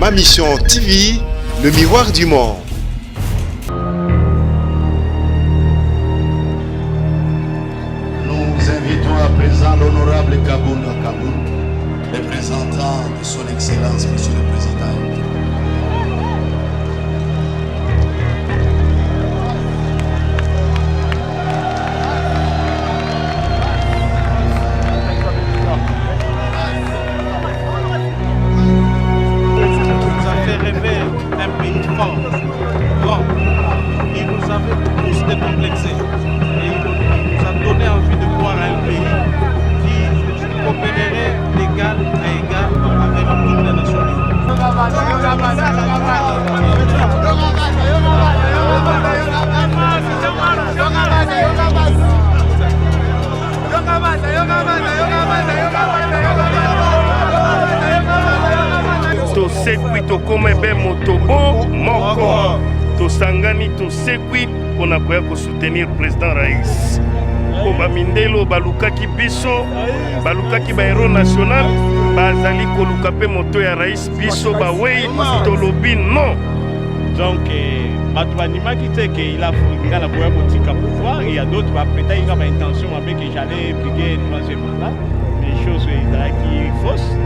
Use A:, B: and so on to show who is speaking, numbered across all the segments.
A: Ma Mission TV, le miroir du monde.
B: Nous invitons à présent l'honorable Kabound Kabound, représentant de son Excellence, Monsieur le Président.
C: Il nous avait tous décomplexés et il nous a donné envie de voir un pays qui coopérerait d'égal à égal avec toutes les nations libres.
D: Tosekwi tokoma be motobo moko tosangani tosekwi mpona koya kosoutenir président Raïs po bamindelo balukaki biso balukaki bahéros national bazali koluka mpe moto ya Raïs biso bawei tolobi non.
C: Donc bato bandimaki te ke il a nga na koya kotika pouvoir et il y a d'autres bapeta inga baintention mabe que j'allais briguer troisième mandat mais chose ezalaki fausse.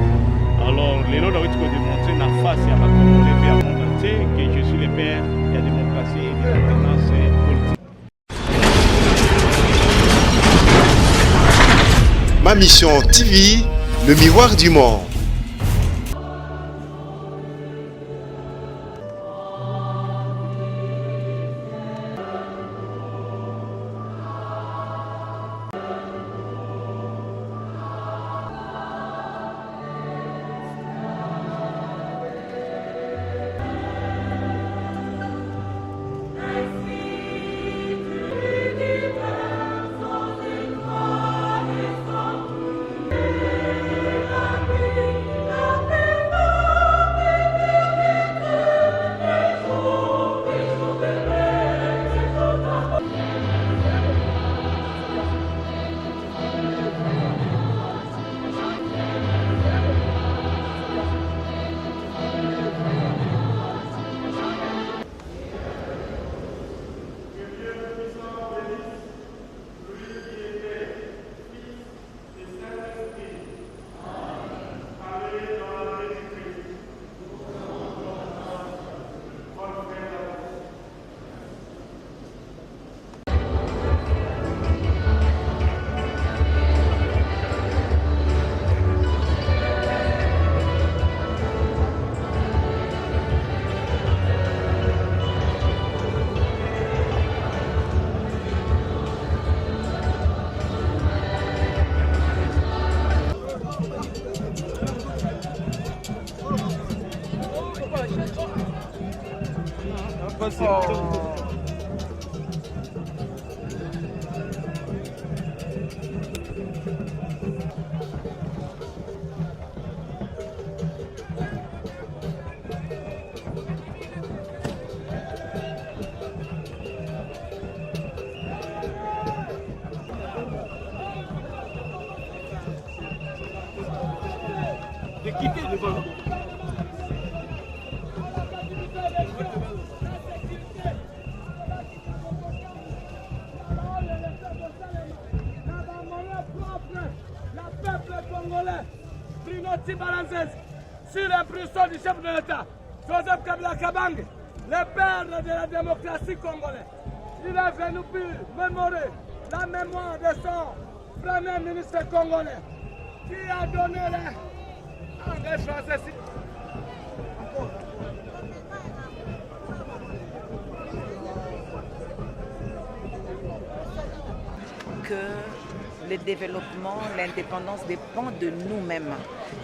C: Alors, les lois doivent démontrer la face à ma communauté à monde entier que je suis le père de la démocratie et de l'alternance politique.
A: Ma Mission TV, le miroir du monde.
C: De quitter devant.
E: Sur l'impulsion du chef de l'État, Joseph Kabila Kabange, le père de la démocratie congolaise. Il est venu pour mémorer la mémoire de son premier ministre congolais qui a donné les Français.
F: Que le développement, l'indépendance dépend de nous-mêmes,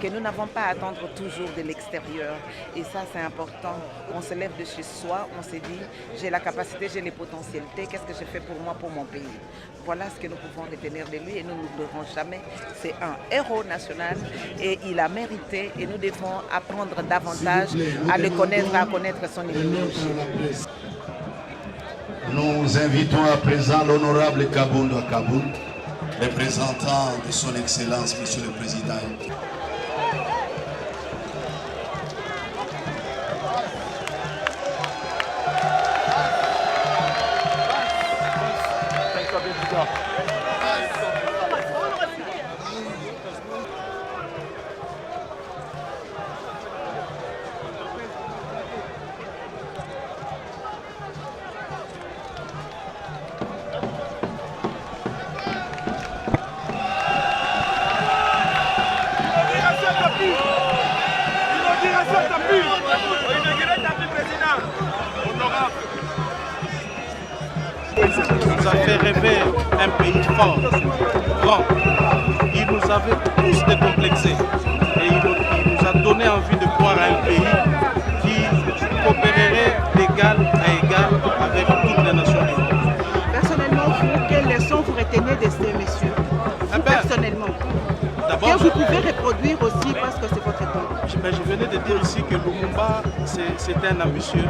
F: que nous n'avons pas à attendre toujours de l'extérieur. Et ça, c'est important. On se lève de chez soi, on se dit, j'ai la capacité, j'ai les potentialités, qu'est-ce que je fais pour moi, pour mon pays? Voilà ce que nous pouvons retenir de lui et nous ne l'oublierons jamais. C'est un héros national et il a mérité et nous devons apprendre davantage à le connaître, à connaître son idéologie.
B: Nous invitons à présent l'honorable Kabound Kabound, représentant de son Excellence, Monsieur le Président.
G: nous a fait rêver un pays fort, grand. Il nous avait tous décomplexés et il nous a donné envie de croire à un pays qui coopérerait d'égal à égal avec toutes les nations du monde.
H: Personnellement, vous, quelles leçons vous retenez de ces messieurs? Personnellement.
G: D'abord,
H: vous pouvez reproduire aussi parce que c'est votre temps.
G: Je venais de dire ici que Lumumba, c'était un ambitieux.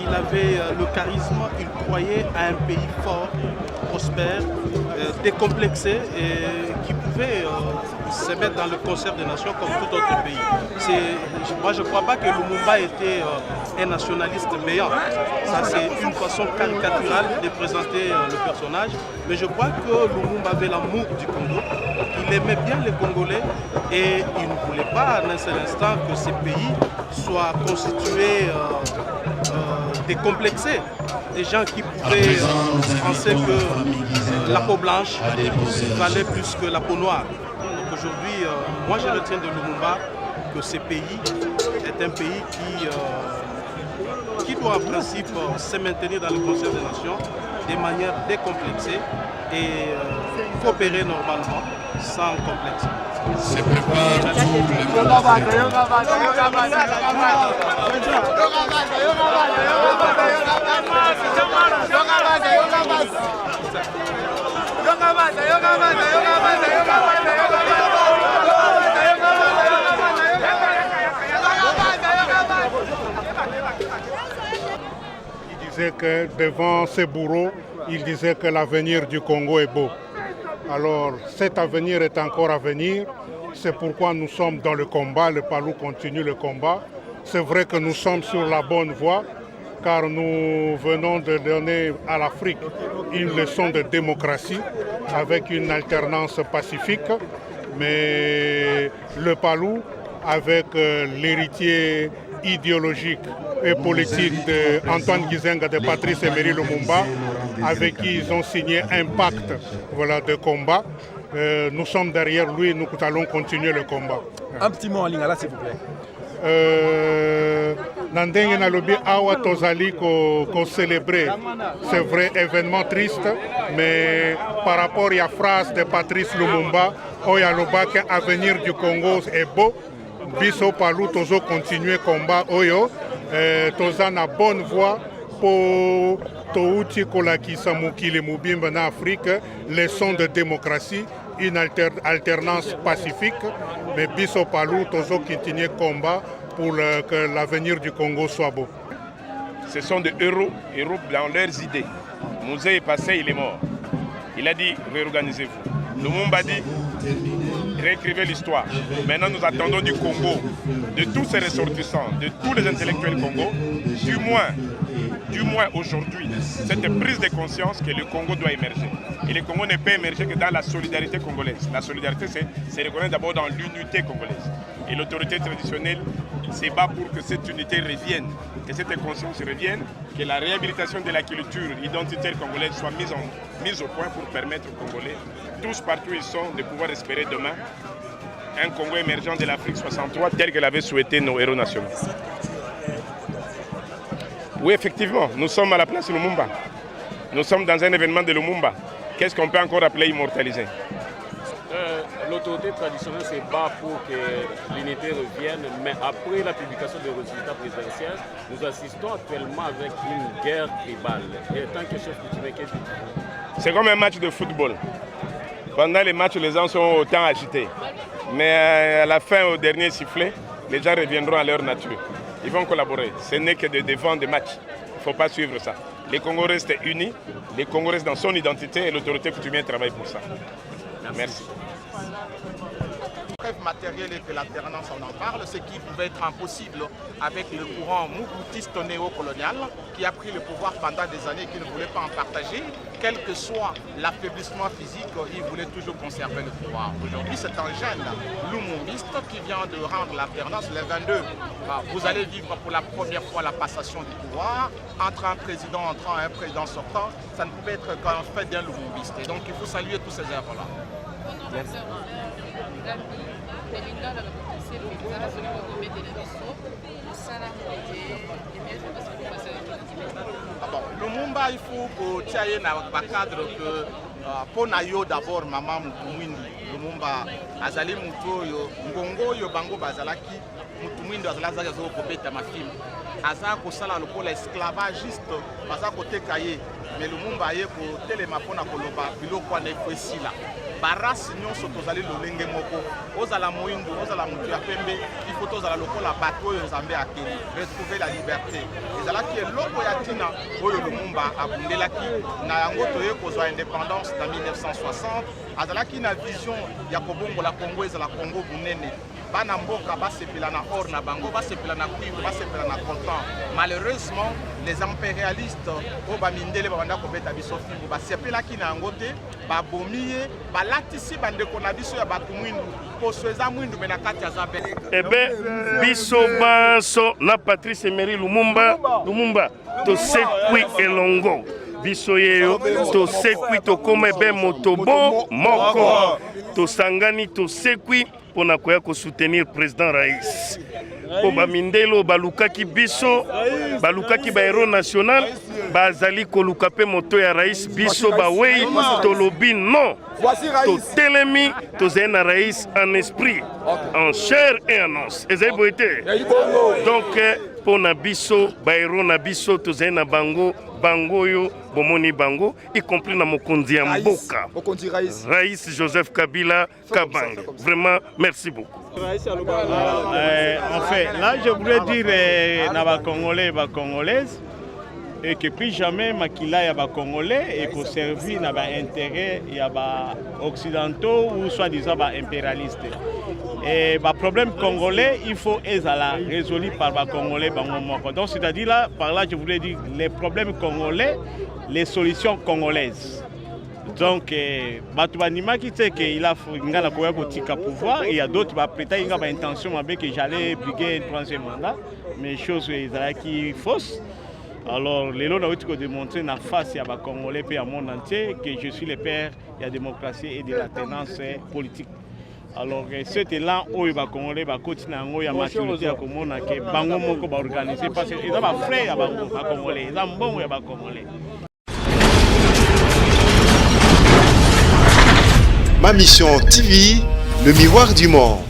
G: Il avait le charisme, il croyait à un pays fort, prospère, décomplexé et qui pouvait se mettre dans le concert des nations comme tout autre pays. Moi, je ne crois pas que Lumumba était un nationaliste béant. Ça, c'est une façon caricaturale de présenter le personnage. Mais je crois que Lumumba avait l'amour du Congo. Il aimait bien les Congolais et il ne voulait pas à un seul instant que ces pays soient constitués décomplexés. Des gens qui pouvaient penser que la peau blanche valait plus que la peau noire. Donc aujourd'hui, moi je retiens de Lumumba que ce pays est un pays qui doit en principe se maintenir dans le concert des nations de manière décomplexée et coopérer normalement sans complexe.
B: Se prépare tout le
I: Il disait que devant ces bourreaux, il disait que l'avenir du Congo est beau. Alors cet avenir est encore à venir, c'est pourquoi nous sommes dans le combat, le Palou continue le combat. C'est vrai que nous sommes sur la bonne voie, car nous venons de donner à l'Afrique une leçon de démocratie avec une alternance pacifique, mais le Palou, avec l'héritier idéologique et politique d'Antoine Gizenga, de Patrice Emery Lumumba, avec qui ils ont signé un pacte de combat. Nous sommes derrière lui, nous allons continuer le combat.
J: Un petit mot en lingala, s'il vous plaît.
I: Nandenge nalobi awa tozali ko célébrer. C'est vrai, événement triste, mais par rapport à la phrase de Patrice Lumumba, Oyaloba que l'avenir du Congo est beau. Biso Palou tozo continuer combat oyo, toza na bonne voie pour touti kolakisa mukili mubimba na Afrique, leçon de démocratie, une alternance pacifique, mais biso Palou tozo continuer combat pour que l'avenir du Congo soit beau.
K: Ce sont des héros dans leurs idées. Mouzé est passé, il est mort. Il a dit réorganisez-vous. Lumumba dit réécrivez l'histoire. Maintenant, nous attendons du Congo, de tous ses ressortissants, de tous les intellectuels Congo, du moins aujourd'hui, cette prise de conscience que le Congo doit émerger. Et le Congo ne peut émerger que dans la solidarité congolaise. La solidarité, c'est reconnaître d'abord dans l'unité congolaise. Et l'autorité traditionnelle se bat pour que cette unité revienne, que cette conscience revienne, que la réhabilitation de la culture identitaire congolaise soit mise au point pour permettre aux Congolais, tous partout où ils sont, de pouvoir espérer demain un Congo émergent de l'Afrique 63 tel que l'avaient souhaité nos héros nationaux. Oui, effectivement, nous sommes à la place de Lumumba. Nous sommes dans un événement de Lumumba. Qu'est-ce qu'on peut encore appeler immortaliser?
L: L'autorité traditionnelle se bat pour que l'unité revienne, mais après la publication des résultats présidentiels, nous assistons actuellement avec une guerre tribale. Et tant que chef coutumier, qu'est-ce que tu dis?
K: C'est comme un match de football. Pendant les matchs, les gens sont autant agités. Mais à la fin, au dernier sifflet, les gens reviendront à leur nature. Ils vont collaborer. Ce n'est que des vents de match. Il ne faut pas suivre ça. Les Congos restent unis, les Congos restent dans son identité et l'autorité coutumière travaille pour ça. Merci.
M: Trêve matérielle et que l'alternance, on en parle, ce qui pouvait être impossible avec le courant moubutiste néocolonial qui a pris le pouvoir pendant des années et qui ne voulait pas en partager. Quel que soit l'affaiblissement physique, il voulait toujours conserver le pouvoir. Aujourd'hui, c'est un jeune lumumbiste qui vient de rendre l'alternance le 22. Vous allez vivre pour la première fois la passation du pouvoir entre un président entrant et un président sortant. Ça ne pouvait être qu'un fait d'un lumumbiste. Et donc, il faut saluer tous ces œuvres-là.
J: Merci.
M: Lumumba il faut que tu ailles dans le cadre que pour nayo d'abord maman Mutumwindi Lumumba azali mutu yo ngongo yo bango bazalaki Mutumwindi azalaza zo kobeta mafilm aza ko sala lokola esclavagiste baza koteka ye mais Lumumba ye ko telema pona koloba biloko wana ekwesila barasi nyonso tozali lolenge moko ozala moindu ozala mutu ya pembe il faut tozala lokola bato oyo nzambe akeli retrouver la liberté ezalaki eloko ya ntina oyo Lumumba abundelaki na yango toye kozwa indépendance na 1960 azalaki na vision ya kobongola Congo ezala Congo bunene bana mboka basepela na or na bango basepela na cuivre basepela na coltan malheureusement les impérialistes oyo bamindele babanda kobeta biso fimbo basepelaki na yango te babomi ye balatisi bandeko na biso ya bato mwindu poso eza mwindu me na kati ya zabe
D: ebe biso baso na Patrice Emery Lumumba tosekwi elongo biso yeyo tosekwi tokoma ebe motobo moko tosangani tosekwi pona koya ko soutenir président Raïs po bamindelo balukaki biso balukaki ba héros national bazali koluka pe moto ya Raïs biso bawei tolobi non totelemi tozali na Raïs en esprit en chair et en os ezali boye te donc pona biso ba héros na biso tozali na bango yo bomoni bango y compris na mokonzi ya mboka Raïs Joseph Kabila Kabange. Vraiment merci beaucoup.
C: En fait, là je voudrais dire na Congolais et Congolaises et que plus jamais makila ya ba Congolais et qu'on servi na ba intérêt ya ba occidentaux ou soi-disant ba impérialistes. Et le problème congolais, il faut être résolu par les Congolais. Donc, c'est-à-dire là, par là, je voulais dire les problèmes congolais, les solutions congolaises. Donc, Batoubanima qui sait qu'il a un pouvoir, et il y a d'autres qui ont une intention que j'allais briguer un troisième mandat, mais chose qui est fausse. Alors, les lots ont démontré la face à les Congolais et à monde entier que je suis le père de la démocratie et de la tenance politique. Alors, cet élan où les Congolais vont continuer à maturité à Komona, que Bango Moko va organiser parce qu'ils ont des frères à Congolais, ils ont bon à Congolais.
A: Ma mission TV, le miroir du monde.